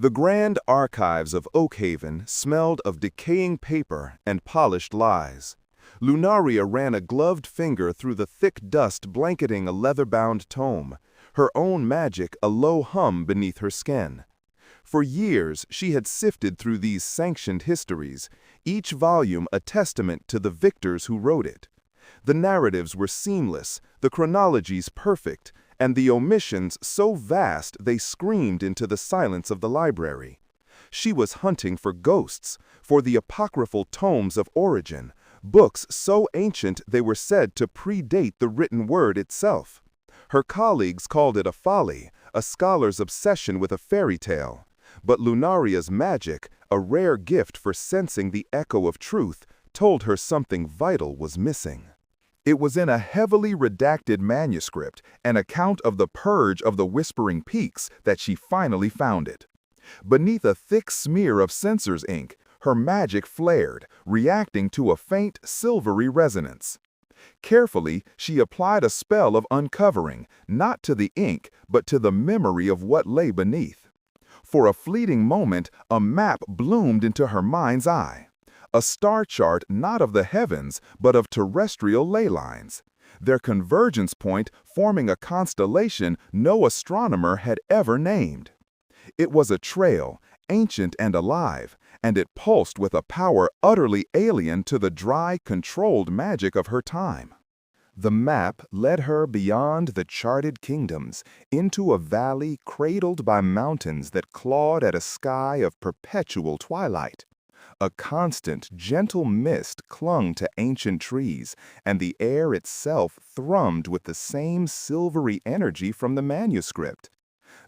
The grand archives of Oakhaven smelled of decaying paper and polished lies. Lunaria ran a gloved finger through the thick dust blanketing a leather-bound tome, her own magic a low hum beneath her skin. For years, she had sifted through these sanctioned histories, each volume a testament to the victors who wrote it. The narratives were seamless, the chronologies perfect, and the omissions so vast they screamed into the silence of the library. She was hunting for ghosts, for the apocryphal tomes of origin, books so ancient they were said to predate the written word itself. Her colleagues called it a folly, a scholar's obsession with a fairy tale. But Lunaria's magic, a rare gift for sensing the echo of truth, told her something vital was missing. It was in a heavily redacted manuscript, an account of the purge of the Whispering Peaks, that she finally found it. Beneath a thick smear of censor's ink, her magic flared, reacting to a faint, silvery resonance. Carefully, she applied a spell of uncovering, not to the ink, but to the memory of what lay beneath. For a fleeting moment, a map bloomed into her mind's eye. A star chart not of the heavens, but of terrestrial ley lines. Their convergence point forming a constellation no astronomer had ever named. It was a trail, ancient and alive, and it pulsed with a power utterly alien to the dry, controlled magic of her time. The map led her beyond the charted kingdoms, into a valley cradled by mountains that clawed at a sky of perpetual twilight. A constant, gentle mist clung to ancient trees, and the air itself thrummed with the same silvery energy from the manuscript.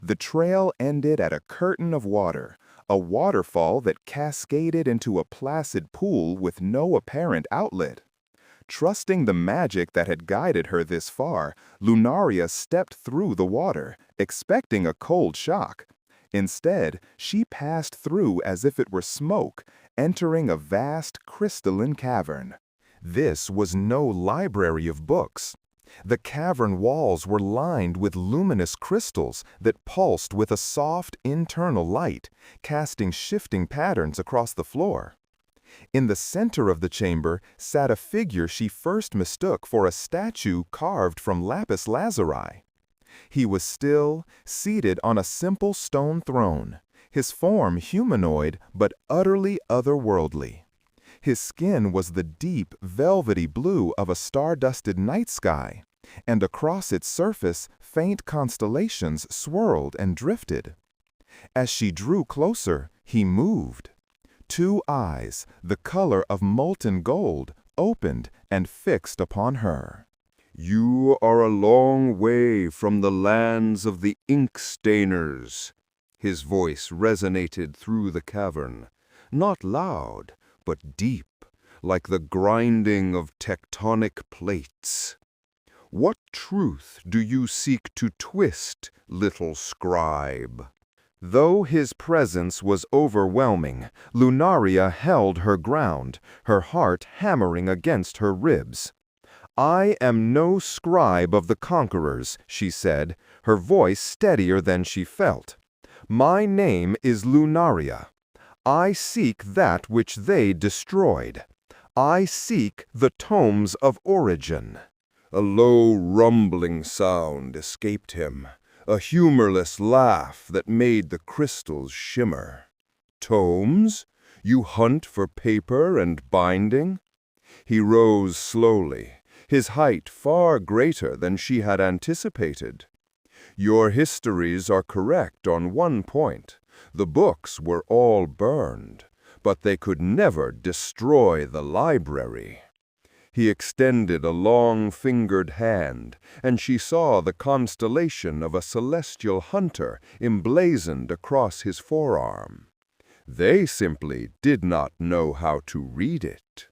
The trail ended at a curtain of water, a waterfall that cascaded into a placid pool with no apparent outlet. Trusting the magic that had guided her this far, Lunaria stepped through the water, expecting a cold shock. Instead, she passed through as if it were smoke, entering a vast crystalline cavern. This was no library of books. The cavern walls were lined with luminous crystals that pulsed with a soft internal light, casting shifting patterns across the floor. In the center of the chamber sat a figure she first mistook for a statue carved from lapis lazuli. He was still, seated on a simple stone throne, his form humanoid but utterly otherworldly. His skin was the deep, velvety blue of a star-dusted night sky, and across its surface faint constellations swirled and drifted. As she drew closer, he moved. Two eyes, the color of molten gold, opened and fixed upon her. "You are a long way from the lands of the ink-stainers." His voice resonated through the cavern, not loud, but deep, like the grinding of tectonic plates. "What truth do you seek to twist, little scribe?" Though his presence was overwhelming, Lunaria held her ground, her heart hammering against her ribs. "I am no scribe of the conquerors," she said, her voice steadier than she felt. "My name is Lunaria. I seek that which they destroyed. I seek the tomes of origin." A low rumbling sound escaped him, a humorless laugh that made the crystals shimmer. "Tomes? You hunt for paper and binding?" He rose slowly, his height far greater than she had anticipated. "Your histories are correct on one point. The books were all burned, but they could never destroy the library." He extended a long-fingered hand, and she saw the constellation of a celestial hunter emblazoned across his forearm. They simply did not know how to read it.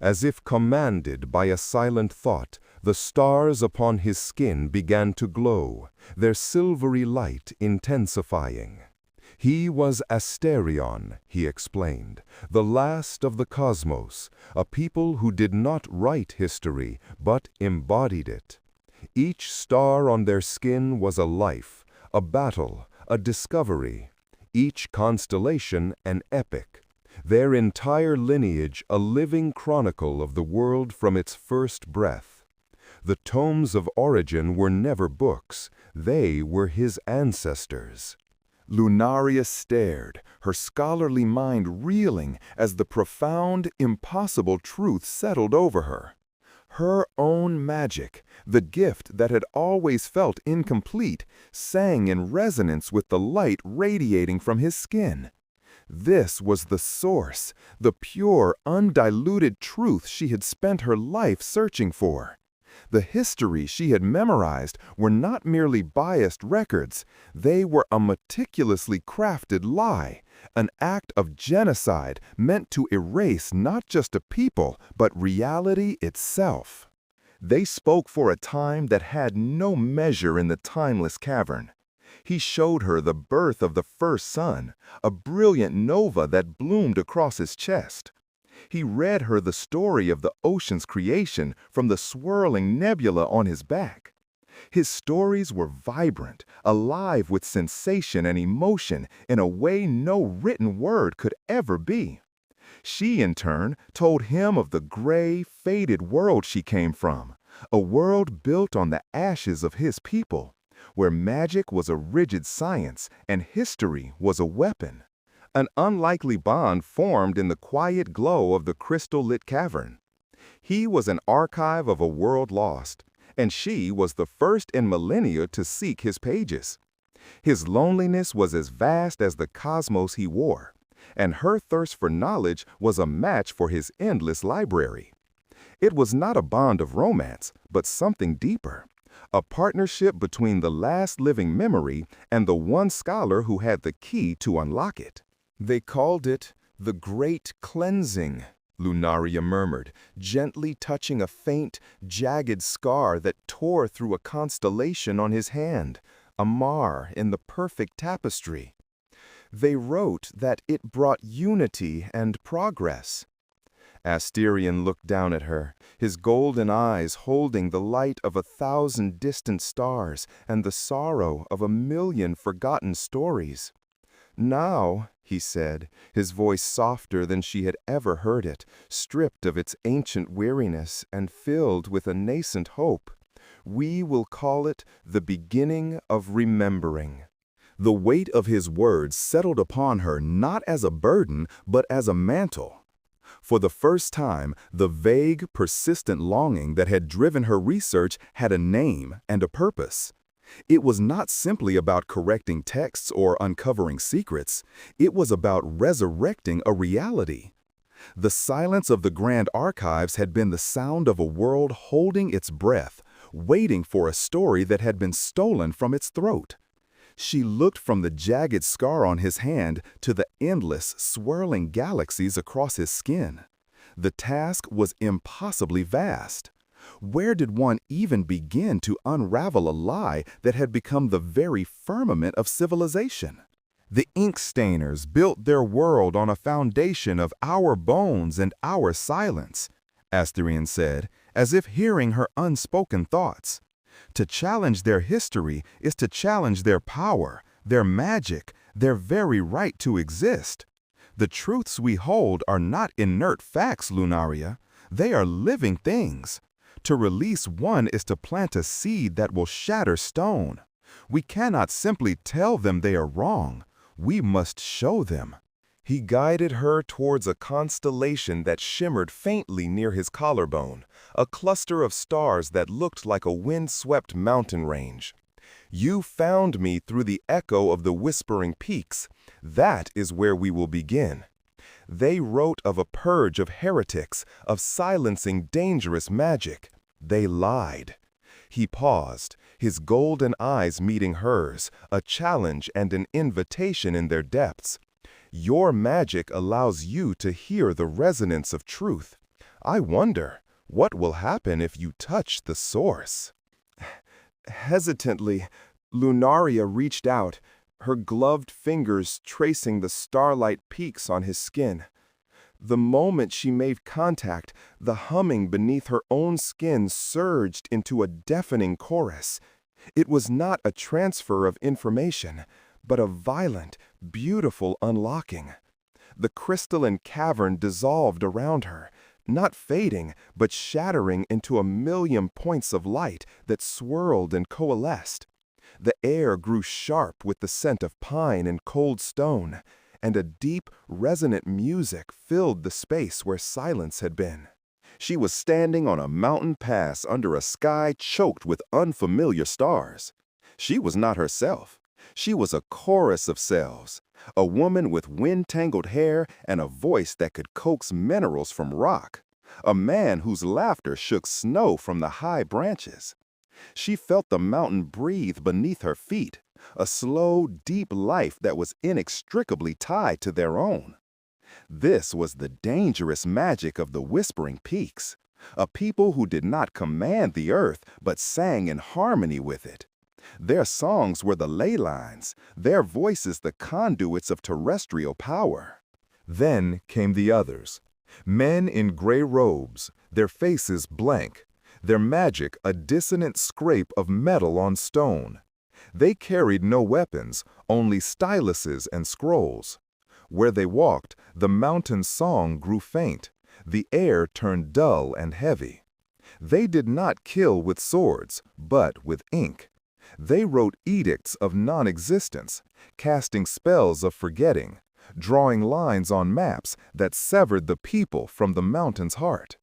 As if commanded by a silent thought, the stars upon his skin began to glow, their silvery light intensifying. He was Asterion, he explained, the last of the cosmos, a people who did not write history, but embodied it. Each star on their skin was a life, a battle, a discovery. each constellation an epic, their entire lineage a living chronicle of the world from its first breath. The tomes of origin were never books, they were his ancestors. Lunaria stared, her scholarly mind reeling as the profound, impossible truth settled over her. Her own magic, the gift that had always felt incomplete, sang in resonance with the light radiating from his skin. This was the source, the pure, undiluted truth she had spent her life searching for. The histories she had memorized were not merely biased records, they were a meticulously crafted lie, an act of genocide meant to erase not just a people, but reality itself. They spoke for a time that had no measure in the timeless cavern. He showed her the birth of the first sun, a brilliant nova that bloomed across his chest. He read her the story of the ocean's creation from the swirling nebula on his back. His stories were vibrant, alive with sensation and emotion in a way no written word could ever be. She, in turn, told him of the gray, faded world she came from, a world built on the ashes of his people, where magic was a rigid science and history was a weapon. An unlikely bond formed in the quiet glow of the crystal-lit cavern. He was an archive of a world lost, and she was the first in millennia to seek his pages. His loneliness was as vast as the cosmos he wore, and her thirst for knowledge was a match for his endless library. It was not a bond of romance, but something deeper, a partnership between the last living memory and the one scholar who had the key to unlock it. They called it the Great Cleansing, Lunaria murmured, gently touching a faint, jagged scar that tore through a constellation on his hand, a mar in the perfect tapestry. They wrote that it brought unity and progress. Asterion looked down at her, his golden eyes holding the light of 1,000 distant stars and the sorrow of 1,000,000 forgotten stories. Now, he said, his voice softer than she had ever heard it, stripped of its ancient weariness and filled with a nascent hope, we will call it the beginning of remembering. The weight of his words settled upon her not as a burden, but as a mantle. For the first time, the vague, persistent longing that had driven her research had a name and a purpose. It was not simply about correcting texts or uncovering secrets. It was about resurrecting a reality. The silence of the Grand Archives had been the sound of a world holding its breath, waiting for a story that had been stolen from its throat. She looked from the jagged scar on his hand to the endless, swirling galaxies across his skin. The task was impossibly vast. Where did one even begin to unravel a lie that had become the very firmament of civilization? The ink-stainers built their world on a foundation of our bones and our silence, Asterion said, as if hearing her unspoken thoughts. To challenge their history is to challenge their power, their magic, their very right to exist. The truths we hold are not inert facts, Lunaria. They are living things. To release one is to plant a seed that will shatter stone. We cannot simply tell them they are wrong. We must show them. He guided her towards a constellation that shimmered faintly near his collarbone, a cluster of stars that looked like a wind-swept mountain range. You found me through the echo of the whispering peaks. That is where we will begin. They wrote of a purge of heretics, of silencing dangerous magic. They lied. He paused, his golden eyes meeting hers, a challenge and an invitation in their depths. Your magic allows you to hear the resonance of truth. I wonder, what will happen if you touch the source? Hesitantly, Lunaria reached out, her gloved fingers tracing the starlight peaks on his skin. The moment she made contact, the humming beneath her own skin surged into a deafening chorus. It was not a transfer of information, but a violent, beautiful unlocking. The crystalline cavern dissolved around her, not fading, but shattering into a million points of light that swirled and coalesced. The air grew sharp with the scent of pine and cold stone, and a deep, resonant music filled the space where silence had been. She was standing on a mountain pass under a sky choked with unfamiliar stars. She was not herself. She was a chorus of selves, a woman with wind-tangled hair and a voice that could coax minerals from rock, a man whose laughter shook snow from the high branches. She felt the mountain breathe beneath her feet, a slow, deep life that was inextricably tied to their own. This was the dangerous magic of the Whispering Peaks, a people who did not command the earth but sang in harmony with it. Their songs were the ley lines, their voices the conduits of terrestrial power. Then came the others, men in gray robes, their faces blank, their magic a dissonant scrape of metal on stone. They carried no weapons, only styluses and scrolls. Where they walked, the mountain's song grew faint, the air turned dull and heavy. They did not kill with swords, but with ink. They wrote edicts of non-existence, casting spells of forgetting, drawing lines on maps that severed the people from the mountain's heart.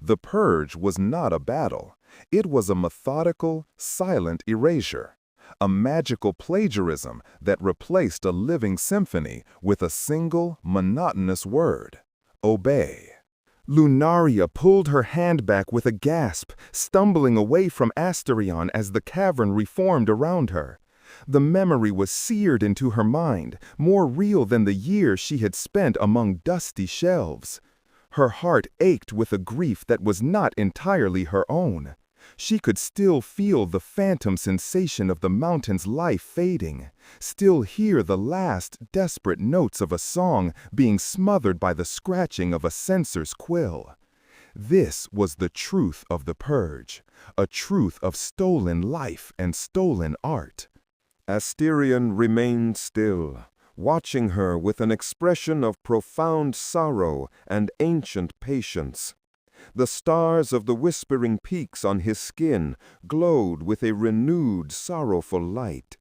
The purge was not a battle. It was a methodical, silent erasure, a magical plagiarism that replaced a living symphony with a single, monotonous word: obey. Lunaria pulled her hand back with a gasp, stumbling away from Asterion as the cavern reformed around her. The memory was seared into her mind, more real than the years she had spent among dusty shelves. Her heart ached with a grief that was not entirely her own. She could still feel the phantom sensation of the mountain's life fading, still hear the last desperate notes of a song being smothered by the scratching of a censor's quill. This was the truth of the purge, a truth of stolen life and stolen art. Asterion remained still, watching her with an expression of profound sorrow and ancient patience. The stars of the Whispering Peaks on his skin glowed with a renewed, sorrowful light.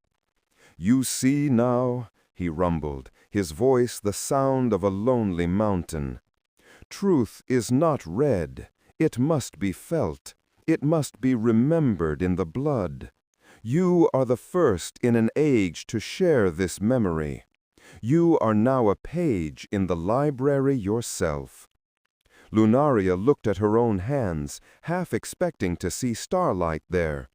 "You see now," he rumbled, his voice the sound of a lonely mountain. "Truth is not read. It must be felt. It must be remembered in the blood. You are the first in an age to share this memory. You are now a page in the library yourself." Lunaria looked at her own hands, half expecting to see starlight there.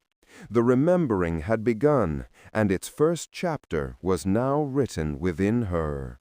The remembering had begun, and its first chapter was now written within her.